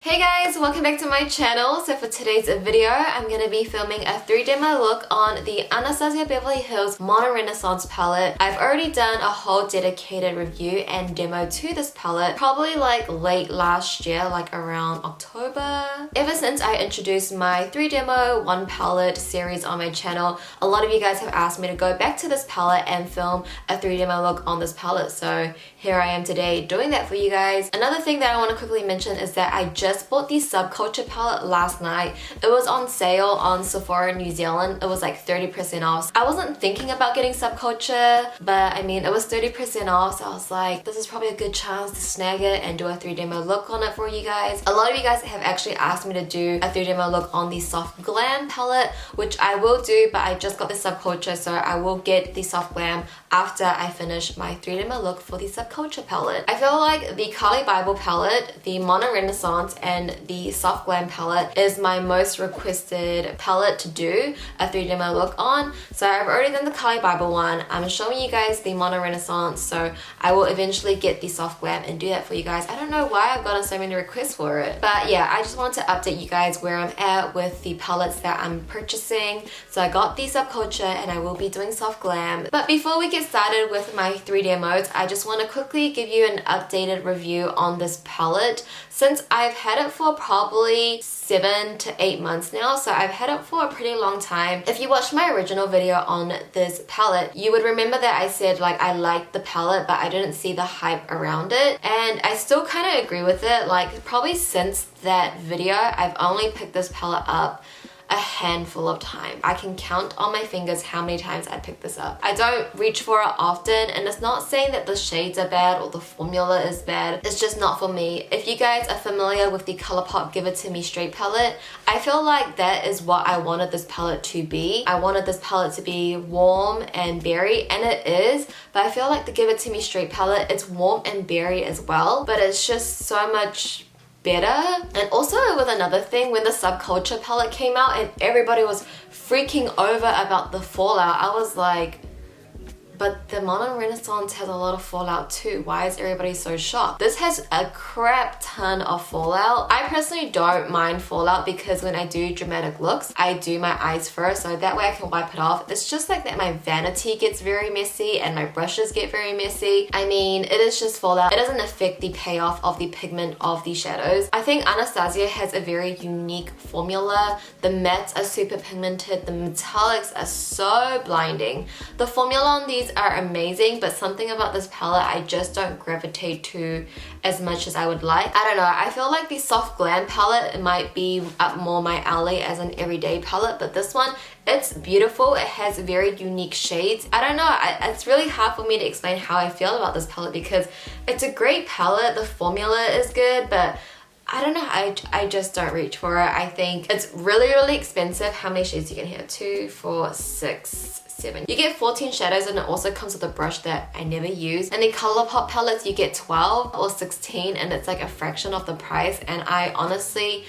Hey guys, welcome back to my channel. So for today's video, I'm going to be filming a 3 demo look on the Anastasia Beverly Hills Mono Renaissance palette. I've already done a whole dedicated review and demo to this palette, probably like late last year, like around October. Ever since I introduced my 3 demo 1 palette series on my channel, a lot of you guys have asked me to go back to this palette and film a 3 demo look on this palette. So here I am today doing that for you guys. Another thing that I want to quickly mention is that I just bought the Subculture palette last night. It was on sale on Sephora New Zealand. It was like 30% off. I wasn't thinking about getting Subculture, but I mean, it was 30% off, so I was like, this is probably a good chance to snag it and do a 3 demo look on it for you guys. A lot of you guys have actually asked me to do a 3 demo look on the Soft Glam palette, which I will do, but I just got the Subculture, so I will get the Soft Glam after I finish my 3 demo look for the Subculture palette. I feel like the Kylie Bible palette, the Mono Renaissance, and the Soft Glam palette is my most requested palette to do a 3 demo look on. So I've already done the Kylie Bible one. I'm showing you guys the Mono Renaissance, so I will eventually get the Soft Glam and do that for you guys. I don't know why I've gotten so many requests for it, but yeah, I just wanted to update you guys where I'm at with the palettes that I'm purchasing. So I got the Subculture and I will be doing Soft Glam. But before we get started with my 3 demos, I just want to quickly give you an updated review on this palette. Since I've had it for probably 7 to 8 months now, so I've had it for a pretty long time. If you watched my original video on this palette, you would remember that I said like I liked the palette but I didn't see the hype around it, and I still kind of agree with it. Like probably since that video, I've only picked this palette up a handful of times. I can count on my fingers how many times I picked this up. I don't reach for it often, and it's not saying that the shades are bad or the formula is bad. It's just not for me. If you guys are familiar with the Colourpop Give It To Me Straight palette, I feel like that is what I wanted this palette to be. I wanted this palette to be warm and berry, and it is, but I feel like the Give It To Me Straight palette, it's warm and berry as well, but it's just so much better. And also with another thing, when the Subculture palette came out and everybody was freaking over about the fallout, I was like, but the Mono Renaissance has a lot of fallout too. Why is everybody so shocked? This has a crap ton of fallout. I personally don't mind fallout because when I do dramatic looks, I do my eyes first, so that way I can wipe it off. It's just like that my vanity gets very messy and my brushes get very messy. I mean, it is just fallout. It doesn't affect the payoff of the pigment of the shadows. I think Anastasia has a very unique formula. The mattes are super pigmented. The metallics are so blinding. The formula on these are amazing, but something about this palette I just don't gravitate to as much as I would like. I don't know, I feel like the Soft Glam palette might be up more my alley as an everyday palette, but this one, it's beautiful. It has very unique shades. I don't know, it's really hard for me to explain how I feel about this palette because it's a great palette, the formula is good, but I don't know, I just don't reach for it. I think it's really expensive. How many shades you can have? 2, 4, 6, 7. You get 14 shadows, and it also comes with a brush that I never use. And the Colourpop palettes, you get 12 or 16, and it's like a fraction of the price. And I honestly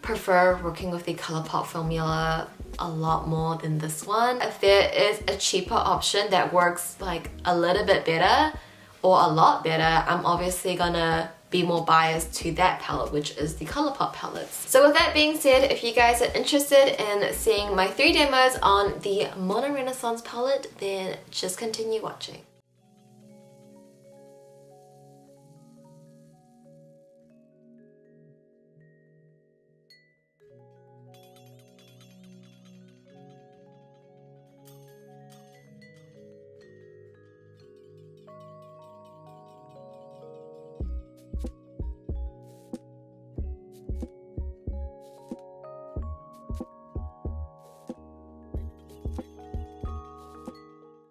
prefer working with the Colourpop formula a lot more than this one. If there is a cheaper option that works like a little bit better or a lot better, I'm obviously gonna be more biased to that palette, which is the Colourpop palettes. So with that being said, if you guys are interested in seeing my 3 demos on the Mono Renaissance palette, then just continue watching.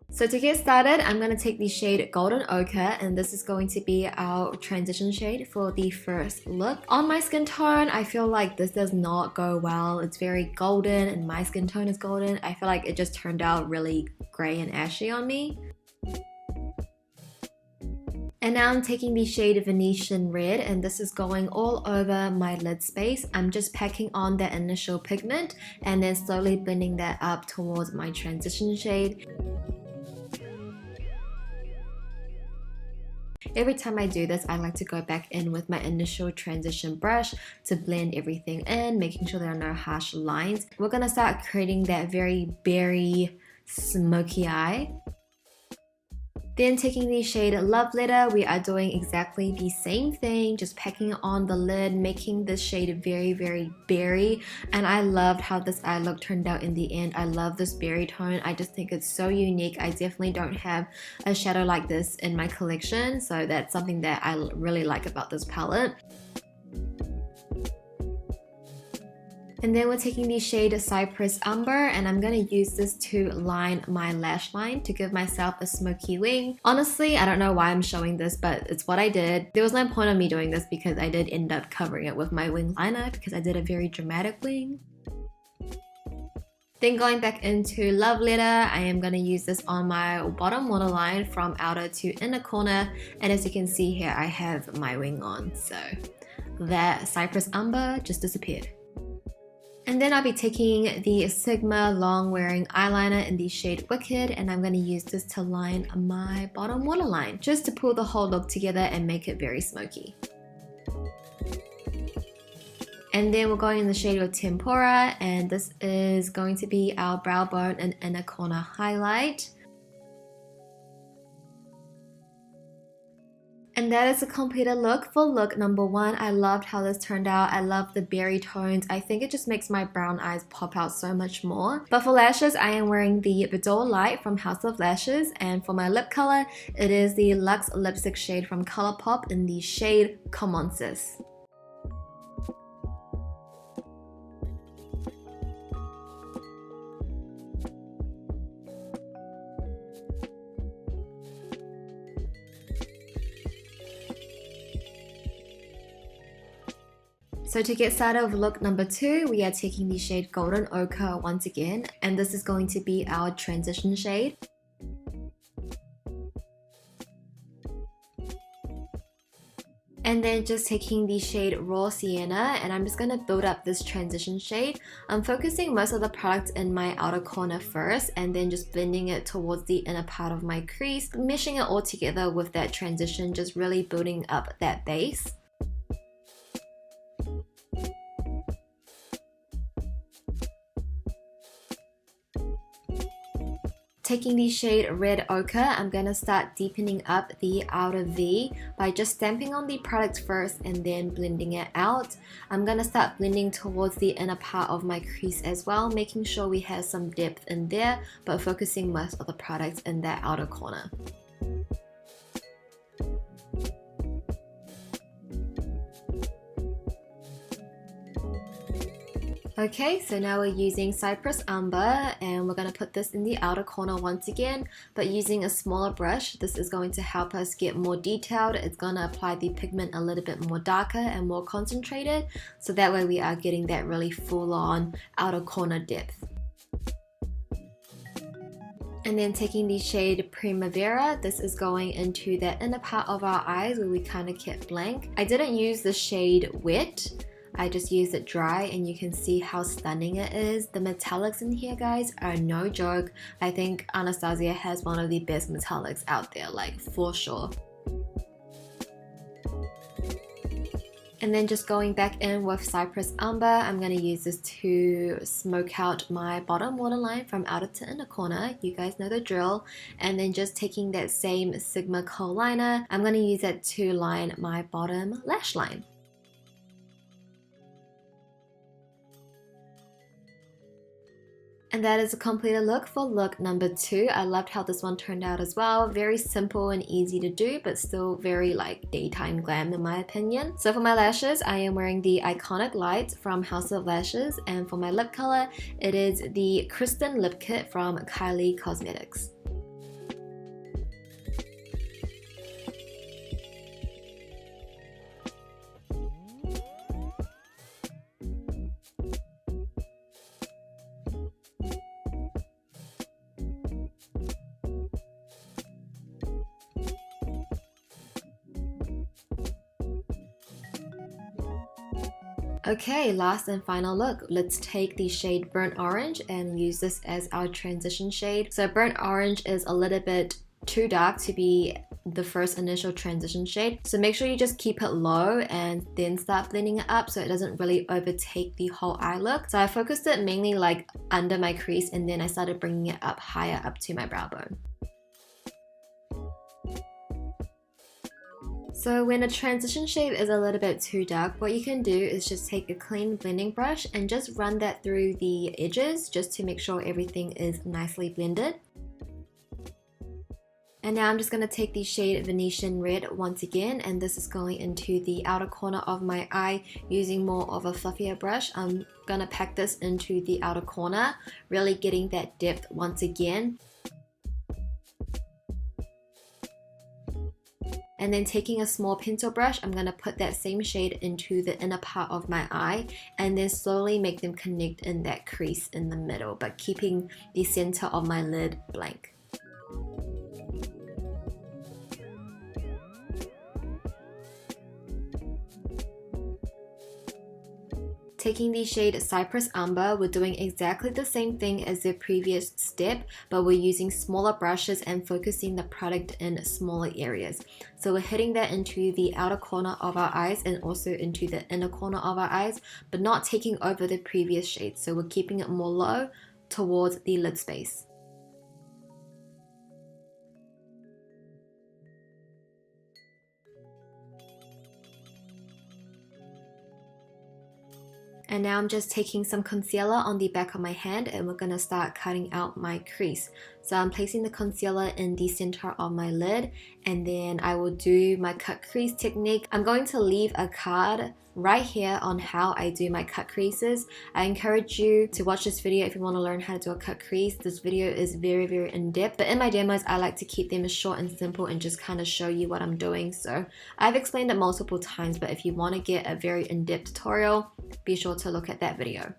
So to get started, I'm going to take the shade Golden Ochre, and this is going to be our transition shade for the first look. On my skin tone, I feel like this does not go well. It's very golden and my skin tone is golden. I feel like it just turned out really grey and ashy on me. And now I'm taking the shade Venetian Red, and this is going all over my lid space. I'm just packing on that initial pigment and then slowly blending that up towards my transition shade. Every time I do this, I like to go back in with my initial transition brush to blend everything in, making sure there are no harsh lines. We're gonna start creating that very berry, smoky eye. Then taking the shade Love Letter, we are doing exactly the same thing, just packing it on the lid, making this shade very, very berry. And I loved how this eye look turned out in the end. I love this berry tone. I just think it's so unique. I definitely don't have a shadow like this in my collection, so that's something that I really like about this palette. And then we're taking the shade Cypress Umber, and I'm gonna use this to line my lash line to give myself a smoky wing. Honestly, I don't know why I'm showing this, but it's what I did. There was no point of me doing this because I did end up covering it with my wing liner because I did a very dramatic wing. Then going back into Love Letter, I am going to use this on my bottom waterline from outer to inner corner, and as you can see here, I have my wing on, so that Cypress Umber just disappeared. And then I'll be taking the Sigma long wearing eyeliner in the shade Wicked, and I'm going to use this to line my bottom waterline, just to pull the whole look together and make it very smoky. And then we're going in the shade of Tempura, and this is going to be our brow bone and inner corner highlight. And that is a completed look for look number 1. I loved how this turned out. I love the berry tones. I think it just makes my brown eyes pop out so much more. But for lashes, I am wearing the Boudouir Lite from House of Lashes. And for my lip color, it is the Luxe lipstick shade from Colourpop in the shade Come On Sis. So to get started with look number 2, we are taking the shade Golden Ochre once again, and this is going to be our transition shade. And then just taking the shade Raw Sienna, and I'm just going to build up this transition shade. I'm focusing most of the product in my outer corner first, and then just blending it towards the inner part of my crease, meshing it all together with that transition, just really building up that base. Taking the shade Red Ochre, I'm going to start deepening up the outer V by just stamping on the product first and then blending it out. I'm going to start blending towards the inner part of my crease as well, making sure we have some depth in there, but focusing most of the product in that outer corner. Okay, so now we're using Cypress Umber, and we're going to put this in the outer corner once again, but using a smaller brush. This is going to help us get more detailed. It's going to apply the pigment a little bit more darker and more concentrated, so that way we are getting that really full-on outer corner depth. And then taking the shade Primavera, this is going into the inner part of our eyes where we kind of kept blank. I didn't use the shade Wet. I just used it dry, and you can see how stunning it is. The metallics in here, guys, are no joke. I think Anastasia has one of the best metallics out there, like for sure. And then just going back in with Cypress Umber, I'm going to use this to smoke out my bottom waterline from outer to inner corner. You guys know the drill. And then just taking that same Sigma kohl liner, I'm going to use it to line my bottom lash line. And that is a completed look for look number 2. I loved how this one turned out as well. Very simple and easy to do, but still very like daytime glam in my opinion. So for my lashes, I am wearing the iconic Lite from House of Lashes, and for my lip color, it is the Kirsten lip kit from Kylie Cosmetics. Okay, last and final look. Let's take the shade Burnt Orange and use this as our transition shade. So Burnt Orange is a little bit too dark to be the first initial transition shade. So make sure you just keep it low and then start blending it up so it doesn't really overtake the whole eye look. So I focused it mainly like under my crease, and then I started bringing it up higher up to my brow bone. So when a transition shade is a little bit too dark, what you can do is just take a clean blending brush and just run that through the edges just to make sure everything is nicely blended. And now I'm just going to take the shade Venetian Red once again, and this is going into the outer corner of my eye using more of a fluffier brush. I'm going to pack this into the outer corner, really getting that depth once again. And then taking a small pencil brush, I'm going to put that same shade into the inner part of my eye and then slowly make them connect in that crease in the middle, but keeping the center of my lid blank. Taking the shade Cypress Amber, we're doing exactly the same thing as the previous step, but we're using smaller brushes and focusing the product in smaller areas. So we're hitting that into the outer corner of our eyes and also into the inner corner of our eyes, but not taking over the previous shade. So we're keeping it more low towards the lid space. And now I'm just taking some concealer on the back of my hand and we're going to start cutting out my crease. So I'm placing the concealer in the center of my lid, and then I will do my cut crease technique. I'm going to leave a card right here on how I do my cut creases. I encourage you to watch this video if you want to learn how to do a cut crease. This video is very in-depth, but in my demos I like to keep them short and simple and just kind of show you what I'm doing. So I've explained it multiple times, but if you want to get a very in-depth tutorial, be sure to look at that video.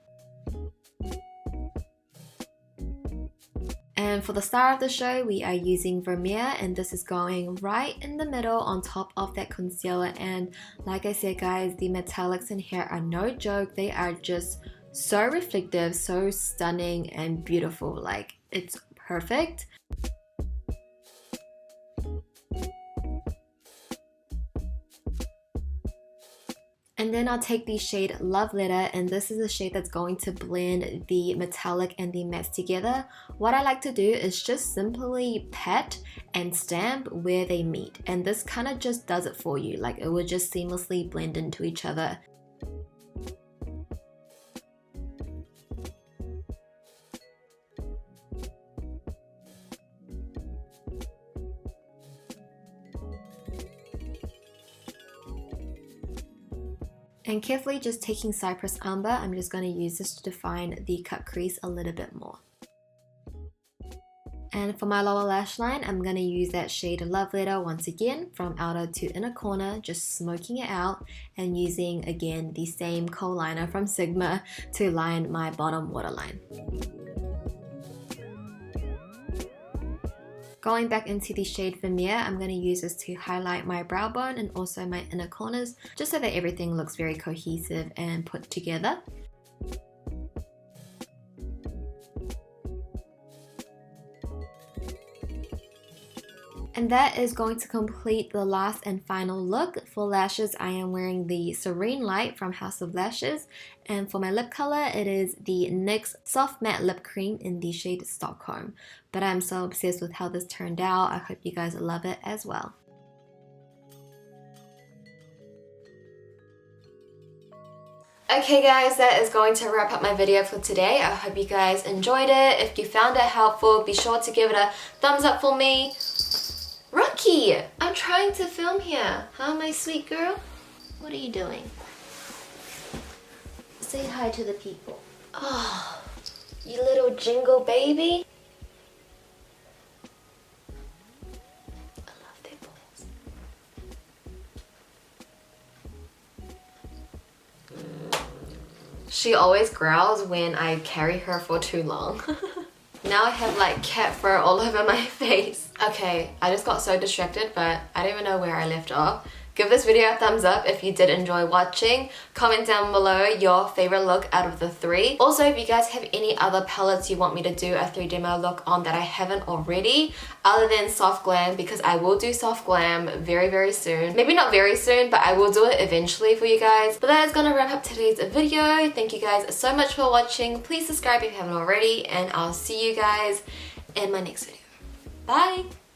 And for the star of the show, we are using Vermeer, and this is going right in the middle on top of that concealer. And like I said guys, the metallics in here are no joke. They are just so reflective, so stunning and beautiful. Like, it's perfect. And then I'll take the shade Love Letter, and this is a shade that's going to blend the metallic and the matte together. What I like to do is just simply pat and stamp where they meet, and this kind of just does it for you. Like, it will just seamlessly blend into each other. And carefully just taking Cypress Amber, I'm just going to use this to define the cut crease a little bit more. And for my lower lash line, I'm going to use that shade Love Letter once again from outer to inner corner, just smoking it out and using again the same kohl liner from Sigma to line my bottom waterline. Going back into the shade Vermeer, I'm going to use this to highlight my brow bone and also my inner corners, just so that everything looks very cohesive and put together. And that is going to complete the last and final look. For lashes, I am wearing the Serene Lite from House of Lashes. And for my lip color, it is the NYX Soft Matte Lip Cream in the shade Stockholm. But I'm so obsessed with how this turned out. I hope you guys love it as well. Okay guys, that is going to wrap up my video for today. I hope you guys enjoyed it. If you found it helpful, be sure to give it a thumbs up for me. Rookie! I'm trying to film here. Huh, my sweet girl? What are you doing? Say hi to the people. Oh, you little jingle baby. I love their balls. She always growls when I carry her for too long. Now I have like cat fur all over my face. Okay, I just got so distracted, but I don't even know where I left off. Give this video a thumbs up if you did enjoy watching. Comment down below your favorite look out of the 3. Also, if you guys have any other palettes you want me to do a 3 demo look on that I haven't already, other than soft glam, because I will do soft glam very soon. Maybe not very soon, but I will do it eventually for you guys. But that is gonna wrap up today's video. Thank you guys so much for watching. Please subscribe if you haven't already, and I'll see you guys in my next video. Bye!